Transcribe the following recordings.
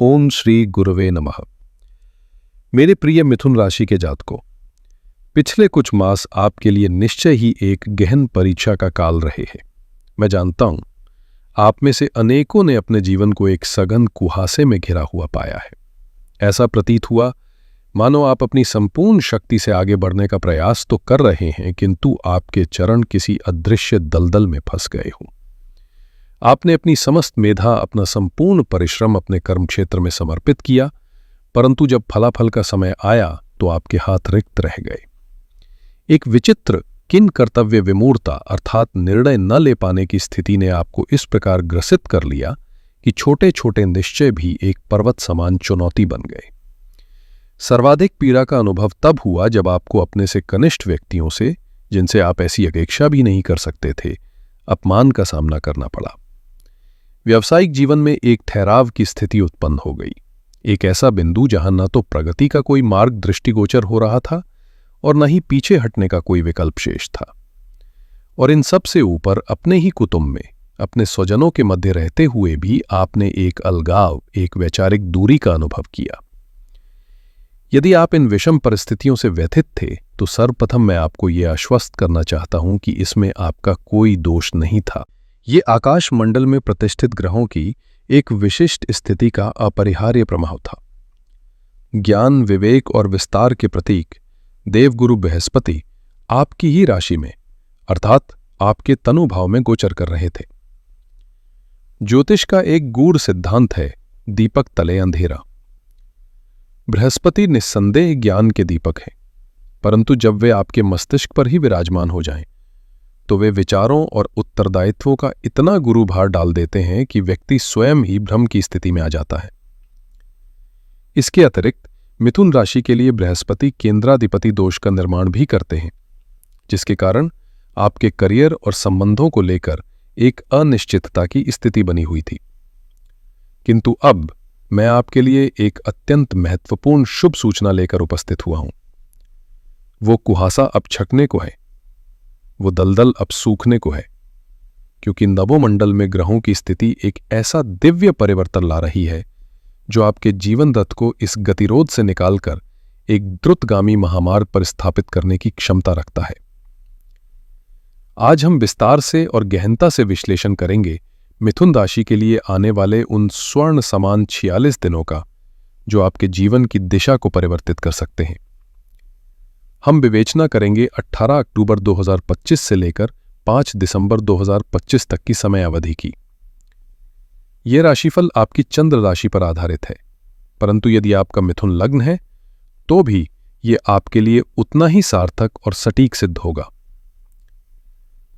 ओम श्री गुरुवे नमः। मेरे प्रिय मिथुन राशि के जातकों, पिछले कुछ मास आपके लिए निश्चय ही एक गहन परीक्षा का काल रहे हैं। मैं जानता हूं आप में से अनेकों ने अपने जीवन को एक सघन कुहासे में घिरा हुआ पाया है। ऐसा प्रतीत हुआ मानो आप अपनी संपूर्ण शक्ति से आगे बढ़ने का प्रयास तो कर रहे हैं, किंतु आपके चरण किसी अदृश्य दलदल में फंस गए हों। आपने अपनी समस्त मेधा, अपना संपूर्ण परिश्रम अपने कर्म क्षेत्र में समर्पित किया, परंतु जब फलाफल का समय आया तो आपके हाथ रिक्त रह गए। एक विचित्र किन कर्तव्य विमूढ़ता अर्थात निर्णय न ले पाने की स्थिति ने आपको इस प्रकार ग्रसित कर लिया कि छोटे छोटे निश्चय भी एक पर्वत समान चुनौती बन गए। सर्वाधिक पीड़ा का अनुभव तब हुआ जब आपको अपने से कनिष्ठ व्यक्तियों से, जिनसे आप ऐसी अपेक्षा भी नहीं कर सकते थे, अपमान का सामना करना पड़ा। व्यावसायिक जीवन में एक ठहराव की स्थिति उत्पन्न हो गई, एक ऐसा बिंदु जहां न तो प्रगति का कोई मार्ग दृष्टिगोचर हो रहा था और न ही पीछे हटने का कोई विकल्प शेष था। और इन सब से ऊपर अपने ही कुटुंब में, अपने स्वजनों के मध्य रहते हुए भी आपने एक अलगाव, एक वैचारिक दूरी का अनुभव किया। यदि आप इन विषम परिस्थितियों से व्यथित थे तो सर्वप्रथम मैं आपको ये आश्वस्त करना चाहता हूं कि इसमें आपका कोई दोष नहीं था। ये आकाश मंडल में प्रतिष्ठित ग्रहों की एक विशिष्ट स्थिति का अपरिहार्य प्रभाव था। ज्ञान, विवेक और विस्तार के प्रतीक देवगुरु बृहस्पति आपकी ही राशि में अर्थात आपके तनुभाव में गोचर कर रहे थे। ज्योतिष का एक गूढ़ सिद्धांत है, दीपक तले अंधेरा। बृहस्पति निस्संदेह ज्ञान के दीपक हैं, परंतु जब वे आपके मस्तिष्क पर ही विराजमान हो जाएं, तो वे विचारों और उत्तरदायित्वों का इतना गुरुभार डाल देते हैं कि व्यक्ति स्वयं ही भ्रम की स्थिति में आ जाता है। इसके अतिरिक्त मिथुन राशि के लिए बृहस्पति केंद्राधिपति दोष का निर्माण भी करते हैं, जिसके कारण आपके करियर और संबंधों को लेकर एक अनिश्चितता की स्थिति बनी हुई थी। किंतु अब मैं आपके लिए एक अत्यंत महत्वपूर्ण शुभ सूचना लेकर उपस्थित हुआ हूं। वो कुहासा अब छकने को है, वो दलदल अब सूखने को है, क्योंकि नवोमंडल में ग्रहों की स्थिति एक ऐसा दिव्य परिवर्तन ला रही है जो आपके जीवन रथ को इस गतिरोध से निकालकर एक द्रुतगामी महामार्ग पर स्थापित करने की क्षमता रखता है। आज हम विस्तार से और गहनता से विश्लेषण करेंगे मिथुन राशि के लिए आने वाले उन स्वर्ण समान 46 दिनों का, जो आपके जीवन की दिशा को परिवर्तित कर सकते हैं। हम विवेचना करेंगे 18 अक्टूबर 2025 से लेकर 5 दिसंबर 2025 तक की समय अवधि की। यह राशिफल आपकी चंद्र राशि पर आधारित है, परंतु यदि आपका मिथुन लग्न है तो भी यह आपके लिए उतना ही सार्थक और सटीक सिद्ध होगा।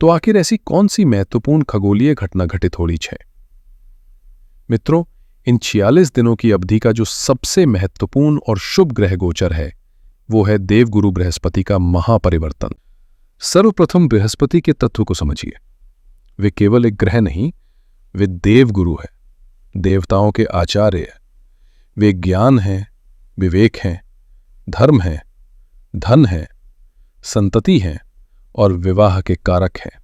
तो आखिर ऐसी कौन सी महत्वपूर्ण खगोलीय घटना घटित हो रही है? मित्रों, इन 46 दिनों की अवधि का जो सबसे महत्वपूर्ण और शुभ ग्रह गोचर है वो है देवगुरु बृहस्पति का महापरिवर्तन। सर्वप्रथम बृहस्पति के तत्व को समझिए। वे केवल एक ग्रह नहीं, वे देवगुरु है, देवताओं के आचार्य है। वे ज्ञान हैं, विवेक हैं, धर्म हैं, धन हैं, संतति हैं और विवाह के कारक हैं।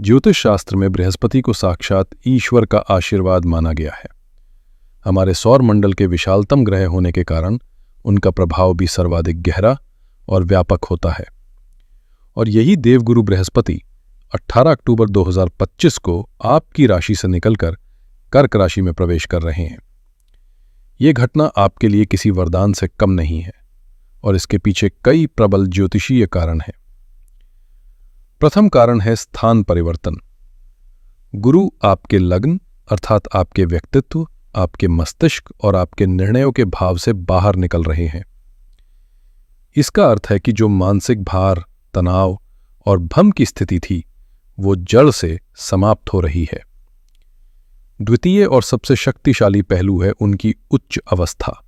ज्योतिष शास्त्र में बृहस्पति को साक्षात ईश्वर का आशीर्वाद माना गया है। हमारे सौर मंडल के विशालतम ग्रह होने के कारण उनका प्रभाव भी सर्वाधिक गहरा और व्यापक होता है। और यही देवगुरु बृहस्पति 18 अक्टूबर 2025 को आपकी राशि से निकलकर कर्क राशि में प्रवेश कर रहे हैं। यह घटना आपके लिए किसी वरदान से कम नहीं है और इसके पीछे कई प्रबल ज्योतिषीय कारण हैं। प्रथम कारण है स्थान परिवर्तन। गुरु आपके लग्न अर्थात आपके व्यक्तित्व, आपके मस्तिष्क और आपके निर्णयों के भाव से बाहर निकल रहे हैं। इसका अर्थ है कि जो मानसिक भार, तनाव और भ्रम की स्थिति थी वो जड़ से समाप्त हो रही है। द्वितीय और सबसे शक्तिशाली पहलू है उनकी उच्च अवस्था।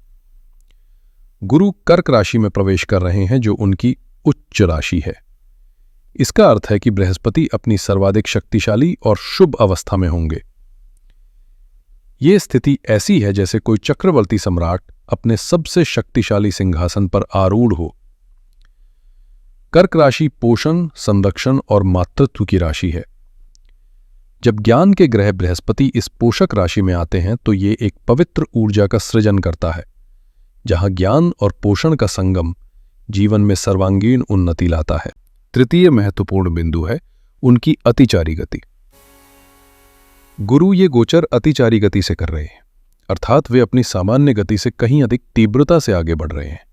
गुरु कर्क राशि में प्रवेश कर रहे हैं जो उनकी उच्च राशि है। इसका अर्थ है कि बृहस्पति अपनी सर्वाधिक शक्तिशाली और शुभ अवस्था में होंगे। ये स्थिति ऐसी है जैसे कोई चक्रवर्ती सम्राट अपने सबसे शक्तिशाली सिंहासन पर आरूढ़ हो। कर्क राशि पोषण, संरक्षण और मातृत्व की राशि है। जब ज्ञान के ग्रह बृहस्पति इस पोषक राशि में आते हैं तो ये एक पवित्र ऊर्जा का सृजन करता है, जहां ज्ञान और पोषण का संगम जीवन में सर्वांगीण उन्नति लाता है। तृतीय महत्वपूर्ण बिंदु है उनकी अतिचारी गति। गुरु ये गोचर अतिचारी गति से कर रहे हैं, अर्थात वे अपनी सामान्य गति से कहीं अधिक तीव्रता से आगे बढ़ रहे हैं।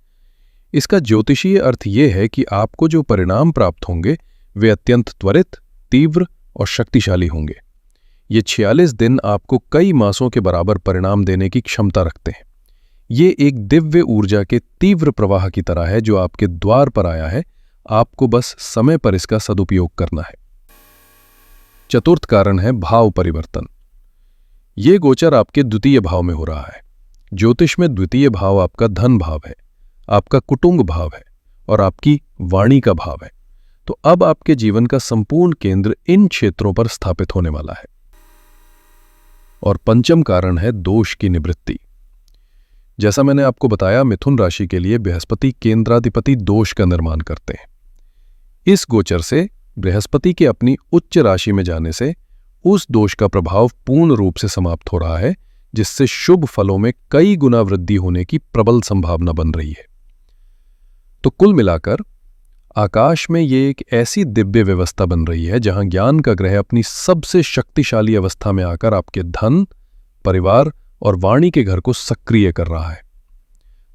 इसका ज्योतिषीय अर्थ ये है कि आपको जो परिणाम प्राप्त होंगे वे अत्यंत त्वरित, तीव्र और शक्तिशाली होंगे। ये 46 दिन आपको कई मासों के बराबर परिणाम देने की क्षमता रखते हैं। ये एक दिव्य ऊर्जा के तीव्र प्रवाह की तरह है जो आपके द्वार पर आया है, आपको बस समय पर इसका सदुपयोग करना है। चतुर्थ कारण है भाव परिवर्तन। ये गोचर आपके द्वितीय भाव में हो रहा है। ज्योतिष में द्वितीय भाव आपका धन भाव है, आपका कुटुंब भाव है और आपकी वाणी का भाव है। तो अब आपके जीवन का संपूर्ण केंद्र इन क्षेत्रों पर स्थापित होने वाला है। और पंचम कारण है दोष की निवृत्ति। जैसा मैंने आपको बताया, मिथुन राशि के लिए बृहस्पति केंद्राधिपति दोष का निर्माण करते हैं। इस गोचर से बृहस्पति के अपनी उच्च राशि में जाने से उस दोष का प्रभाव पूर्ण रूप से समाप्त हो रहा है, जिससे शुभ फलों में कई गुना वृद्धि होने की प्रबल संभावना बन रही है। तो कुल मिलाकर आकाश में ये एक ऐसी दिव्य व्यवस्था बन रही है जहां ज्ञान का ग्रह अपनी सबसे शक्तिशाली अवस्था में आकर आपके धन, परिवार और वाणी के घर को सक्रिय कर रहा है।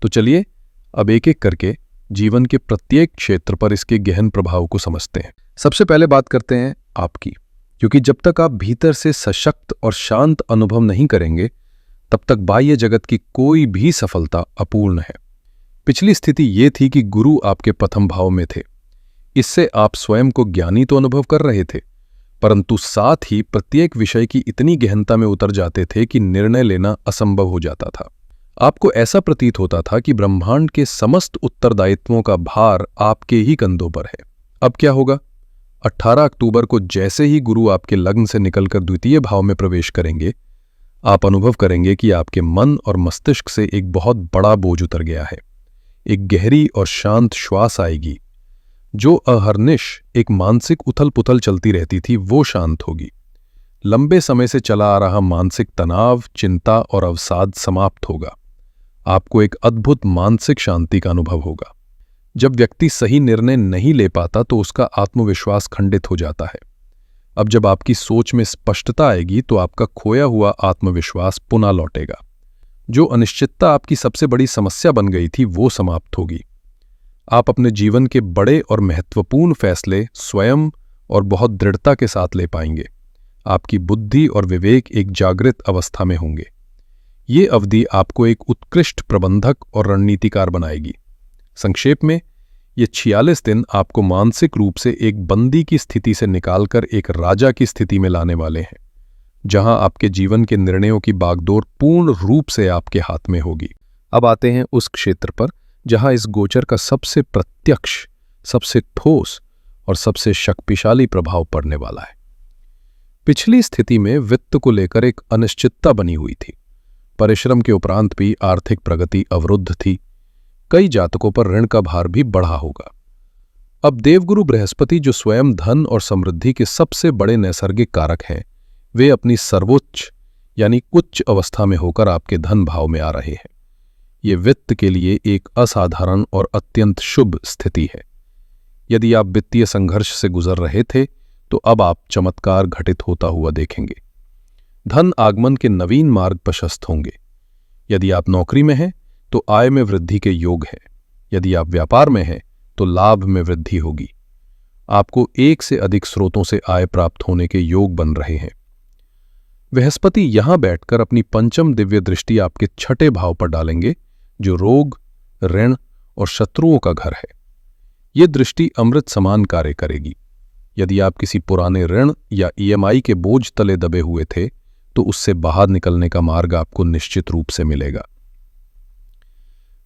तो चलिए अब एक एक करके जीवन के प्रत्येक क्षेत्र पर इसके गहन प्रभाव को समझते हैं। सबसे पहले बात करते हैं आपकी, क्योंकि जब तक आप भीतर से सशक्त और शांत अनुभव नहीं करेंगे तब तक बाह्य जगत की कोई भी सफलता अपूर्ण है। पिछली स्थिति ये थी कि गुरु आपके प्रथम भाव में थे। इससे आप स्वयं को ज्ञानी तो अनुभव कर रहे थे, परंतु साथ ही प्रत्येक विषय की इतनी गहनता में उतर जाते थे कि निर्णय लेना असंभव हो जाता था। आपको ऐसा प्रतीत होता था कि ब्रह्मांड के समस्त उत्तरदायित्वों का भार आपके ही कंधों पर है। अब क्या होगा? 18 अक्टूबर को जैसे ही गुरु आपके लग्न से निकलकर द्वितीय भाव में प्रवेश करेंगे, आप अनुभव करेंगे कि आपके मन और मस्तिष्क से एक बहुत बड़ा बोझ उतर गया है। एक गहरी और शांत श्वास आएगी। जो अहर्निश एक मानसिक उथल पुथल चलती रहती थी वो शांत होगी। लंबे समय से चला आ रहा मानसिक तनाव, चिंता और अवसाद समाप्त होगा। आपको एक अद्भुत मानसिक शांति का अनुभव होगा। जब व्यक्ति सही निर्णय नहीं ले पाता तो उसका आत्मविश्वास खंडित हो जाता है। अब जब आपकी सोच में स्पष्टता आएगी तो आपका खोया हुआ आत्मविश्वास पुनः लौटेगा। जो अनिश्चितता आपकी सबसे बड़ी समस्या बन गई थी वो समाप्त होगी। आप अपने जीवन के बड़े और महत्वपूर्ण फैसले स्वयं और बहुत दृढ़ता के साथ ले पाएंगे। आपकी बुद्धि और विवेक एक जागृत अवस्था में होंगे। ये अवधि आपको एक उत्कृष्ट प्रबंधक और रणनीतिकार बनाएगी। संक्षेप में, ये 46 दिन आपको मानसिक रूप से एक बंदी की स्थिति से निकालकर एक राजा की स्थिति में लाने वाले हैं, जहां आपके जीवन के निर्णयों की बागडोर पूर्ण रूप से आपके हाथ में होगी। अब आते हैं उस क्षेत्र पर जहां इस गोचर का सबसे प्रत्यक्ष, सबसे ठोस और सबसे शक्तिशाली प्रभाव पड़ने वाला है। पिछली स्थिति में वित्त को लेकर एक अनिश्चितता बनी हुई थी। परिश्रम के उपरांत भी आर्थिक प्रगति अवरुद्ध थी। कई जातकों पर ऋण का भार भी बढ़ा होगा। अब देवगुरु बृहस्पति, जो स्वयं धन और समृद्धि के सबसे बड़े नैसर्गिक कारक हैं, वे अपनी सर्वोच्च यानी उच्च अवस्था में होकर आपके धन भाव में आ रहे हैं। ये वित्त के लिए एक असाधारण और अत्यंत शुभ स्थिति है। यदि आप वित्तीय संघर्ष से गुजर रहे थे तो अब आप चमत्कार घटित होता हुआ देखेंगे। धन आगमन के नवीन मार्ग प्रशस्त होंगे। यदि आप नौकरी में हैं तो आय में वृद्धि के योग है। यदि आप व्यापार में हैं तो लाभ में वृद्धि होगी। आपको एक से अधिक स्रोतों से आय प्राप्त होने के योग बन रहे हैं। बृहस्पति यहां बैठकर अपनी पंचम दिव्य दृष्टि आपके छठे भाव पर डालेंगे, जो रोग, ऋण और शत्रुओं का घर है। ये दृष्टि अमृत समान कार्य करेगी। यदि आप किसी पुराने ऋण या ईएमआई के बोझ तले दबे हुए थे तो उससे बाहर निकलने का मार्ग आपको निश्चित रूप से मिलेगा।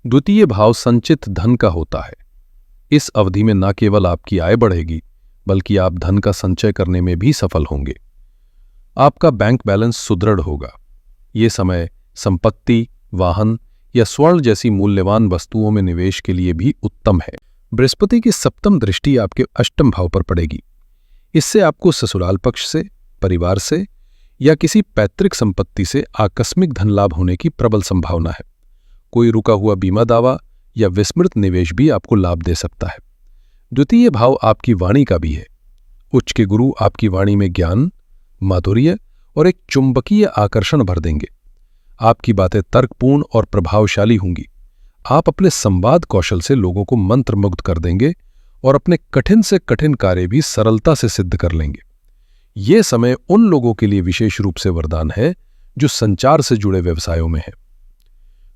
द्वितीय भाव संचित धन का होता है। इस अवधि में न केवल आपकी आय बढ़ेगी बल्कि आप धन का संचय करने में भी सफल होंगे। आपका बैंक बैलेंस सुदृढ़ होगा। ये समय संपत्ति, वाहन या स्वर्ण जैसी मूल्यवान वस्तुओं में निवेश के लिए भी उत्तम है। बृहस्पति की सप्तम दृष्टि आपके अष्टम भाव पर पड़ेगी। इससे आपको ससुराल पक्ष से, परिवार से या किसी पैतृक संपत्ति से आकस्मिक धन लाभ होने की प्रबल संभावना है। कोई रुका हुआ बीमा दावा या विस्मृत निवेश भी आपको लाभ दे सकता है। द्वितीय भाव आपकी वाणी का भी है। उच्च के गुरु आपकी वाणी में ज्ञान, माधुर्य और एक चुंबकीय आकर्षण भर देंगे। आपकी बातें तर्कपूर्ण और प्रभावशाली होंगी। आप अपने संवाद कौशल से लोगों को मंत्रमुग्ध कर देंगे और अपने कठिन से कठिन कार्य भी सरलता से सिद्ध कर लेंगे। ये समय उन लोगों के लिए विशेष रूप से वरदान है जो संचार से जुड़े व्यवसायों में हैं।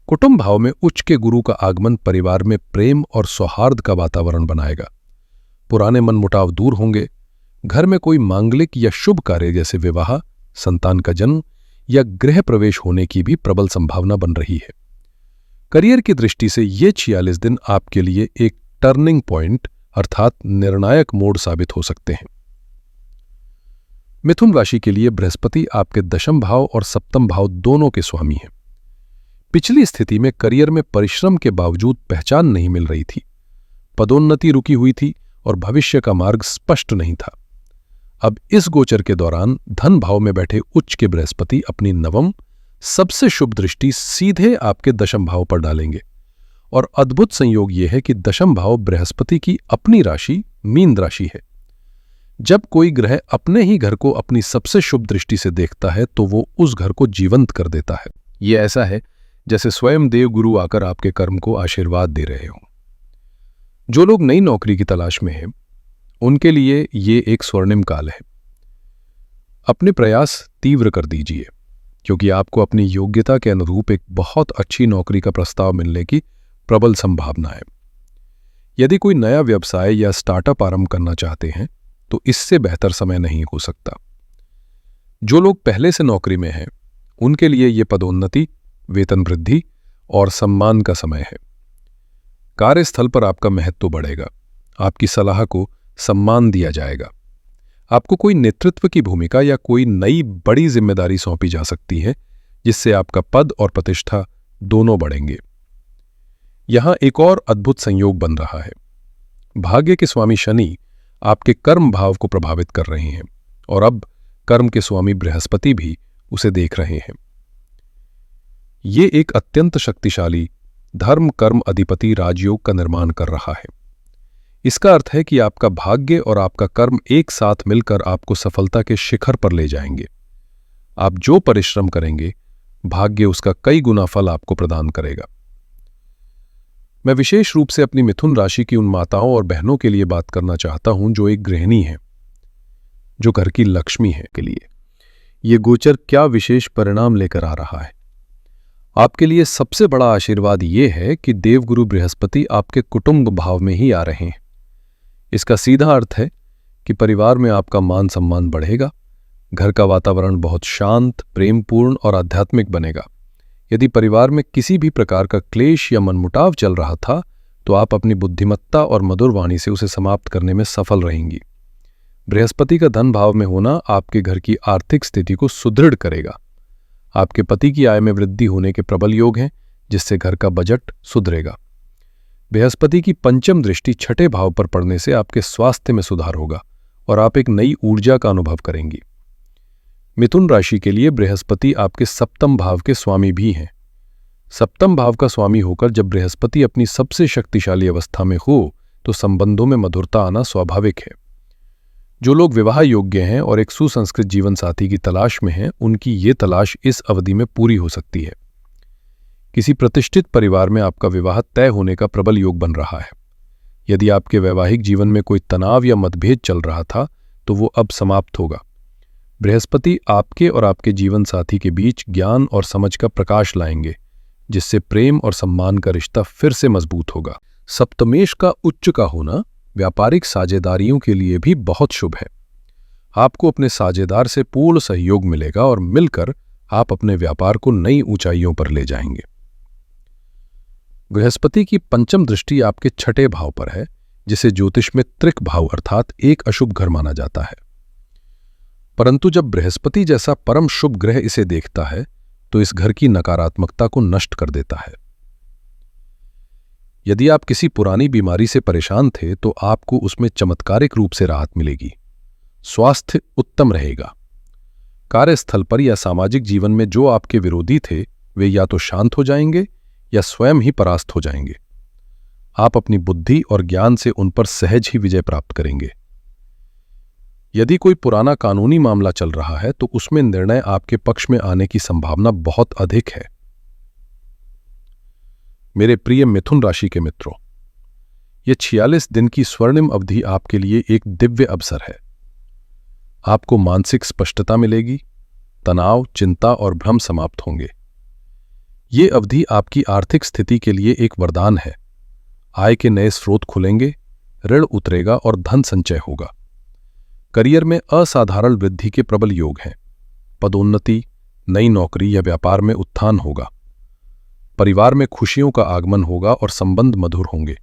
कुटुंब भाव में उच्च के गुरु का आगमन परिवार में प्रेम और सौहार्द का वातावरण बनाएगा। पुराने मनमुटाव दूर होंगे। घर में कोई मांगलिक या शुभ कार्य जैसे विवाह, संतान का जन्म या गृह प्रवेश होने की भी प्रबल संभावना बन रही है। करियर की दृष्टि से ये 46 दिन आपके लिए एक टर्निंग पॉइंट अर्थात निर्णायक मोड़ साबित हो सकते हैं। मिथुन राशि के लिए बृहस्पति आपके दशम भाव और सप्तम भाव दोनों के स्वामी हैं। पिछली स्थिति में करियर में परिश्रम के बावजूद पहचान नहीं मिल रही थी। पदोन्नति रुकी हुई थी और भविष्य का मार्ग स्पष्ट नहीं था। अब इस गोचर के दौरान धन भाव में बैठे उच्च के बृहस्पति अपनी नवम सबसे शुभ दृष्टि सीधे आपके दशम भाव पर डालेंगे और अद्भुत संयोग यह है कि दशम भाव बृहस्पति की अपनी राशि मीन राशि है। जब कोई ग्रह अपने ही घर को अपनी सबसे शुभ दृष्टि से देखता है तो वो उस घर को जीवंत कर देता है। ये ऐसा है जैसे स्वयं देव गुरु आकर आपके कर्म को आशीर्वाद दे रहे हों। जो लोग नई नौकरी की तलाश में हैं, उनके लिए ये एक स्वर्णिम काल है। अपने प्रयास तीव्र कर दीजिए क्योंकि आपको अपनी योग्यता के अनुरूप एक बहुत अच्छी नौकरी का प्रस्ताव मिलने की प्रबल संभावना है। यदि कोई नया व्यवसाय या स्टार्टअप आरंभ करना चाहते हैं तो इससे बेहतर समय नहीं हो सकता। जो लोग पहले से नौकरी में हैं, उनके लिए ये पदोन्नति, वेतन वृद्धि और सम्मान का समय है। कार्यस्थल पर आपका महत्व बढ़ेगा। आपकी सलाह को सम्मान दिया जाएगा। आपको कोई नेतृत्व की भूमिका या कोई नई बड़ी जिम्मेदारी सौंपी जा सकती है जिससे आपका पद और प्रतिष्ठा दोनों बढ़ेंगे। यहां एक और अद्भुत संयोग बन रहा है। भाग्य के स्वामी शनि आपके कर्म भाव को प्रभावित कर रहे हैं और अब कर्म के स्वामी बृहस्पति भी उसे देख रहे हैं। ये एक अत्यंत शक्तिशाली धर्म कर्म अधिपति राजयोग का निर्माण कर रहा है। इसका अर्थ है कि आपका भाग्य और आपका कर्म एक साथ मिलकर आपको सफलता के शिखर पर ले जाएंगे। आप जो परिश्रम करेंगे, भाग्य उसका कई गुना फल आपको प्रदान करेगा। मैं विशेष रूप से अपनी मिथुन राशि की उन माताओं और बहनों के लिए बात करना चाहता हूं जो एक गृहिणी है, जो घर की लक्ष्मी है। के लिए ये गोचर क्या विशेष परिणाम लेकर आ रहा है। आपके लिए सबसे बड़ा आशीर्वाद ये है कि देवगुरु बृहस्पति आपके कुटुंब भाव में ही आ रहे हैं। इसका सीधा अर्थ है कि परिवार में आपका मान सम्मान बढ़ेगा। घर का वातावरण बहुत शांत, प्रेमपूर्ण और आध्यात्मिक बनेगा। यदि परिवार में किसी भी प्रकार का क्लेश या मनमुटाव चल रहा था तो आप अपनी बुद्धिमत्ता और मधुर वाणी से उसे समाप्त करने में सफल रहेंगी। बृहस्पति का धन भाव में होना आपके घर की आर्थिक स्थिति को सुदृढ़ करेगा। आपके पति की आय में वृद्धि होने के प्रबल योग हैं, जिससे घर का बजट सुधरेगा। बृहस्पति की पंचम दृष्टि छठे भाव पर पड़ने से आपके स्वास्थ्य में सुधार होगा और आप एक नई ऊर्जा का अनुभव करेंगी। मिथुन राशि के लिए बृहस्पति आपके सप्तम भाव के स्वामी भी हैं। सप्तम भाव का स्वामी होकर जब बृहस्पति अपनी सबसे शक्तिशाली अवस्था में हो तो संबंधों में मधुरता आना स्वाभाविक है। जो लोग विवाह योग्य हैं और एक सुसंस्कृत जीवन साथी की तलाश में हैं, उनकी ये तलाश इस अवधि में पूरी हो सकती है। किसी प्रतिष्ठित परिवार में आपका विवाह तय होने का प्रबल योग बन रहा है। यदि आपके वैवाहिक जीवन में कोई तनाव या मतभेद चल रहा था तो वो अब समाप्त होगा। बृहस्पति आपके और आपके जीवन साथी के बीच ज्ञान और समझ का प्रकाश लाएंगे, जिससे प्रेम और सम्मान का रिश्ता फिर से मजबूत होगा। सप्तमेश का उच्च का होना व्यापारिक साझेदारियों के लिए भी बहुत शुभ है। आपको अपने साझेदार से पूर्ण सहयोग मिलेगा और मिलकर आप अपने व्यापार को नई ऊंचाइयों पर ले जाएंगे। बृहस्पति की पंचम दृष्टि आपके छठे भाव पर है, जिसे ज्योतिष में त्रिक भाव अर्थात एक अशुभ घर माना जाता है। परंतु जब बृहस्पति जैसा परम शुभ ग्रह इसे देखता है तो इस घर की नकारात्मकता को नष्ट कर देता है। यदि आप किसी पुरानी बीमारी से परेशान थे तो आपको उसमें चमत्कारिक रूप से राहत मिलेगी। स्वास्थ्य उत्तम रहेगा। कार्यस्थल पर या सामाजिक जीवन में जो आपके विरोधी थे वे या तो शांत हो जाएंगे या स्वयं ही परास्त हो जाएंगे। आप अपनी बुद्धि और ज्ञान से उन पर सहज ही विजय प्राप्त करेंगे। यदि कोई पुराना कानूनी मामला चल रहा है तो उसमें निर्णय आपके पक्ष में आने की संभावना बहुत अधिक है। मेरे प्रिय मिथुन राशि के मित्रों, ये 46 दिन की स्वर्णिम अवधि आपके लिए एक दिव्य अवसर है। आपको मानसिक स्पष्टता मिलेगी, तनाव, चिंता और भ्रम समाप्त होंगे। ये अवधि आपकी आर्थिक स्थिति के लिए एक वरदान है। आय के नए स्रोत खुलेंगे, ऋण उतरेगा और धन संचय होगा। करियर में असाधारण वृद्धि के प्रबल योग हैं। पदोन्नति, नई नौकरी या व्यापार में उत्थान होगा। परिवार में खुशियों का आगमन होगा और संबंध मधुर होंगे।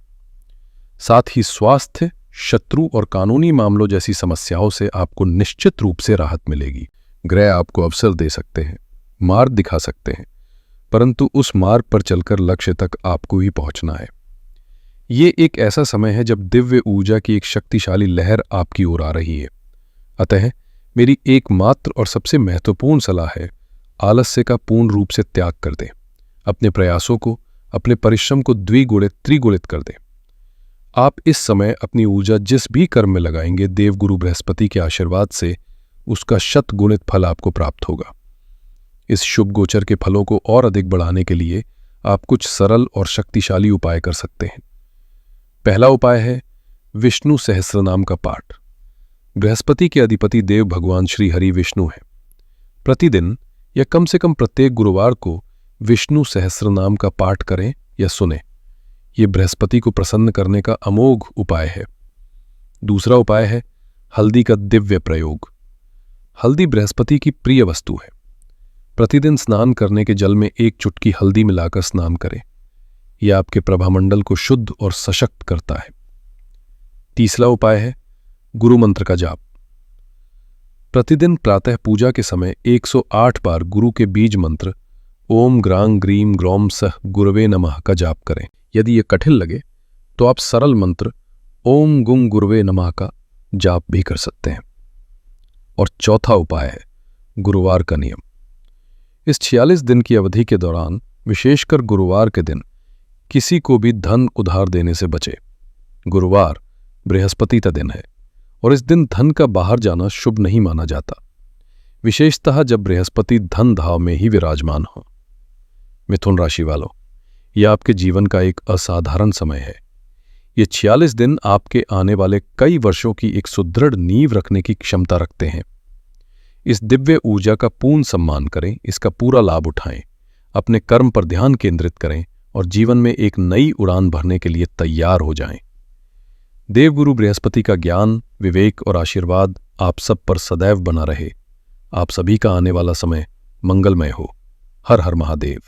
साथ ही स्वास्थ्य, शत्रु और कानूनी मामलों जैसी समस्याओं से आपको निश्चित रूप से राहत मिलेगी। ग्रह आपको अवसर दे सकते हैं, मार्ग दिखा सकते हैं, परंतु उस मार्ग पर चलकर लक्ष्य तक आपको ही पहुंचना है। ये एक ऐसा समय है जब दिव्य ऊर्जा की एक शक्तिशाली लहर आपकी ओर आ रही है। अतः मेरी एकमात्र और सबसे महत्वपूर्ण सलाह है, आलस्य का पूर्ण रूप से त्याग कर दें। अपने प्रयासों को, अपने परिश्रम को द्विगुणित त्रिगुणित कर दें। आप इस समय अपनी ऊर्जा जिस भी कर्म में लगाएंगे, देवगुरु बृहस्पति के आशीर्वाद से उसका शतगुणित फल आपको प्राप्त होगा। इस शुभ गोचर के फलों को और अधिक बढ़ाने के लिए आप कुछ सरल और शक्तिशाली उपाय कर सकते हैं। पहला उपाय है विष्णु सहस्रनाम का पाठ। बृहस्पति के अधिपति देव भगवान श्री हरि विष्णु हैं। प्रतिदिन या कम से कम प्रत्येक गुरुवार को विष्णु सहस्रनाम का पाठ करें या सुनें। यह बृहस्पति को प्रसन्न करने का अमोघ उपाय है। दूसरा उपाय है हल्दी का दिव्य प्रयोग। हल्दी बृहस्पति की प्रिय वस्तु है। प्रतिदिन स्नान करने के जल में एक चुटकी हल्दी मिलाकर स्नान करें। यह आपके प्रभामंडल को शुद्ध और सशक्त करता है। तीसरा उपाय है गुरु मंत्र का जाप। प्रतिदिन प्रातः पूजा के समय 108 बार गुरु के बीज मंत्र ओम ग्रांग ग्रीम ग्रौम सह गुरवे नमः का जाप करें। यदि यह कठिन लगे तो आप सरल मंत्र ओम गुं गुरवे नमः का जाप भी कर सकते हैं। और चौथा उपाय है गुरुवार का नियम। इस 46 दिन की अवधि के दौरान विशेषकर गुरुवार के दिन किसी को भी धन उधार देने से बचे। गुरुवार बृहस्पति का दिन है और इस दिन धन का बाहर जाना शुभ नहीं माना जाता, विशेषतः जब बृहस्पति धन धाव में ही विराजमान हो। मिथुन राशि वालों, यह आपके जीवन का एक असाधारण समय है। ये 46 दिन आपके आने वाले कई वर्षों की एक सुदृढ़ नींव रखने की क्षमता रखते हैं। इस दिव्य ऊर्जा का पूर्ण सम्मान करें, इसका पूरा लाभ उठाएं, अपने कर्म पर ध्यान केंद्रित करें और जीवन में एक नई उड़ान भरने के लिए तैयार हो जाएं। देवगुरु बृहस्पति का ज्ञान, विवेक और आशीर्वाद आप सब पर सदैव बना रहे। आप सभी का आने वाला समय मंगलमय हो। हर हर महादेव।